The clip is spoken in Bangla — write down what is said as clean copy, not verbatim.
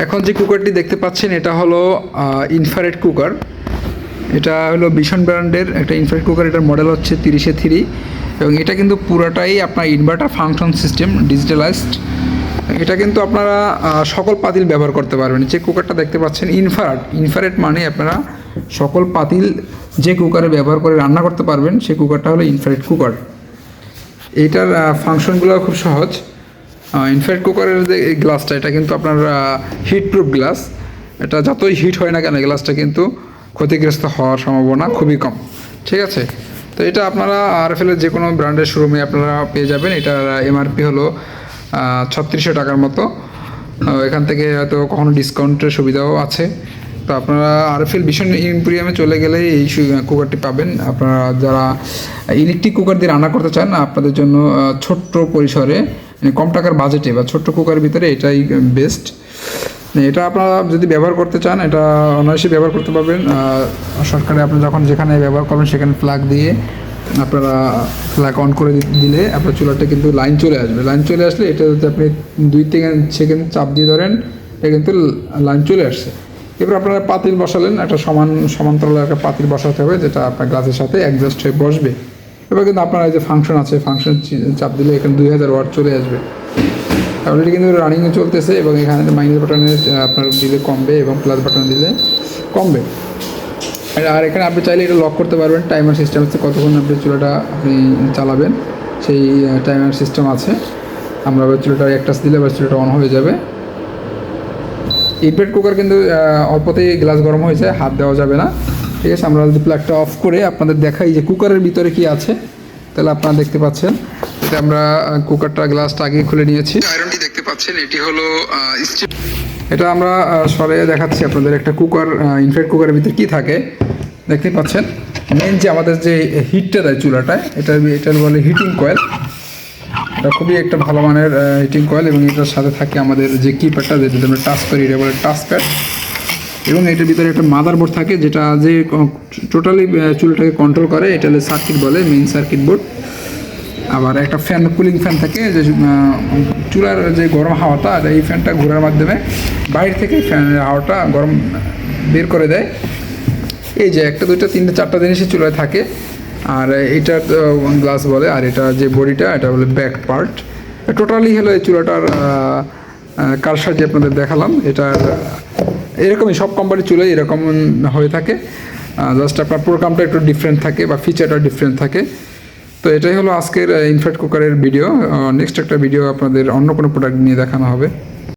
এখন যে কুকারটি দেখতে পাচ্ছেন এটা হলো ইনফ্রারেড কুকার। এটা হলো ভিশন ব্র্যান্ডের একটা ইনফ্রারেড কুকার। এটার মডেল হচ্ছে 30-3 এবং এটা কিন্তু পুরাটাই আপনার ইনভার্টার ফাংশন সিস্টেম ডিজিটালাইজড। এটা কিন্তু আপনারা সকল পাতিল ব্যবহার করতে পারবেন। যে কুকারটা দেখতে পাচ্ছেন ইনফ্রারেড মানে আপনারা সকল পাতিল যে কুকারে ব্যবহার করে রান্না করতে পারবেন, সেই কুকারটা হলো ইনফ্রারেড কুকার। এইটার ফাংশনগুলো খুব সহজ। ইনফ্রারেড কুকারের যে এই গ্লাসটা, এটা কিন্তু আপনার হিট প্রুফ গ্লাস। এটা যতই হিট হয় না কেন গ্লাসটা কিন্তু ক্ষতিগ্রস্ত হওয়ার সম্ভাবনা খুবই কম। ঠিক আছে, তো এটা আপনারা আরএফএলের যে কোনো ব্র্যান্ডের শোরুমে আপনারা পেয়ে যাবেন। এটার এমআরপি হলো 3600 টাকার মতো। এখান থেকে হয়তো কখনো ডিসকাউন্টের সুবিধাও আছে। তো আপনারা আরএফএল ভিশন এম্পোরিয়ামে চলে গেলে এই কুকারটি পাবেন। আপনারা যারা ইলেকট্রিক কুকার দিয়ে রান্না করতে চান, আপনাদের জন্য ছোট্ট পরিসরে মানে কম টাকার বাজেটে বা ছোট্ট কুকারের ভিতরে এটাই বেস্ট। এটা আপনারা যদি ব্যবহার করতে চান, এটা অনায়াসে ব্যবহার করতে পারবেন। সরকারে আপনি যখন যেখানে ব্যবহার করবেন সেখানে প্লাগ দিয়ে আপনারা প্লাগ অন করে দিলে আপনার চুলাটা কিন্তু লাইন চলে আসবে। লাইন চলে আসলে এটা যদি আপনি 2-3 সেকেন্ড চাপ দিয়ে ধরেন, এটা কিন্তু লাইন চলে আসছে। এবার আপনারা পাতিল বসালেন, একটা সমান্তরাল একটা পাতিল বসাতে হবে, যেটা আপনার গ্লাসের সাথে অ্যাডজাস্ট হয়ে বসবে। এবার কিন্তু আপনার এই যে ফাংশন আছে, ফাংশন চাপ দিলে এখানে 2000 ওয়াট চলে আসবে। অলরেডি কিন্তু রানিংয়ে চলতেছে এবং এখানে মাইনাস বাটনে আপনার দিলে কমবে এবং প্লাস বাটন দিলে কমবে। আর এখানে আপনি চাইলে এটা লক করতে পারবেন। টাইমার সিস্টেম আছে, কতক্ষণ আপনি চুলাটা আপনি চালাবেন সেই টাইমার সিস্টেম আছে। আমরা চুলাটা এক টাচ দিলে এবার চুলাটা অন হয়ে যাবে। ইনফ্রারেড কুকার কিন্তু অল্পতেই গ্লাস গরম হয়ে যায়, হাত দেওয়া যাবে না। ঠিক আছে, আমরা যদি প্লাগটা অফ করে আপনাদের দেখাই যে কুকারের ভিতরে কি আছে, তাহলে আপনারা দেখতে পাচ্ছেন। এটা আমরা কুকারটা গ্লাসটা আগে খুলে নিয়েছি। আয়রনটি দেখতে পাচ্ছেন, এটি হলো স্টিল। এটা আমরা সরে দেখাচ্ছি আপনাদের একটা কুকার, ইনফ্রারেড কুকারের ভিতরে কী থাকে দেখতে পাচ্ছেন। মেন যে আমাদের যে হিটটা দেয় চুলাটায়, এটার বলে হিটিং কয়েল। এটা খুবই একটা ভালো মানের হিটিং কয়েল এবং এটার সাথে থাকে আমাদের যে কিপ্যাডটা, যেটা আমরা টাচ করি, এটা বলে টাচ প্যাড। এবং এটার ভিতরে একটা মাদারবোর্ড থাকে, যেটা যে টোটালি চুলাটাকে কন্ট্রোল করে। এটা হলো সার্কিট বলে, মেইন সার্কিট বোর্ড। আবার একটা ফ্যান, কুলিং ফ্যান থাকে, যে চুলার যে গরম হাওয়াটা, এই ফ্যানটা ঘোরার মাধ্যমে বাইরে থেকে ফ্যানের হাওয়াটা গরম বের করে দেয়। এই যে 1, 2, 3, 4টা জিনিসই চুলায় থাকে। আর এটা গ্লাস বলে, আর এটা যে বডিটা, এটা বলে ব্যাক পার্ট। টোটালি হলো এই চুলাটার কারসাজি আপনাদের দেখালাম। এটার এরকমই সব কোম্পানির চুলাই এরকম হয়ে থাকে, জাস্ট আপনার প্রোগ্রামটা একটু ডিফারেন্ট থাকে বা ফিচারটা ডিফারেন্ট থাকে। তো এটাই হলো আজকের ইনফ্রারেড কুকারের ভিডিও। নেক্সট একটা ভিডিও আপনাদের অন্য কোনো প্রোডাক্ট নিয়ে দেখানো হবে।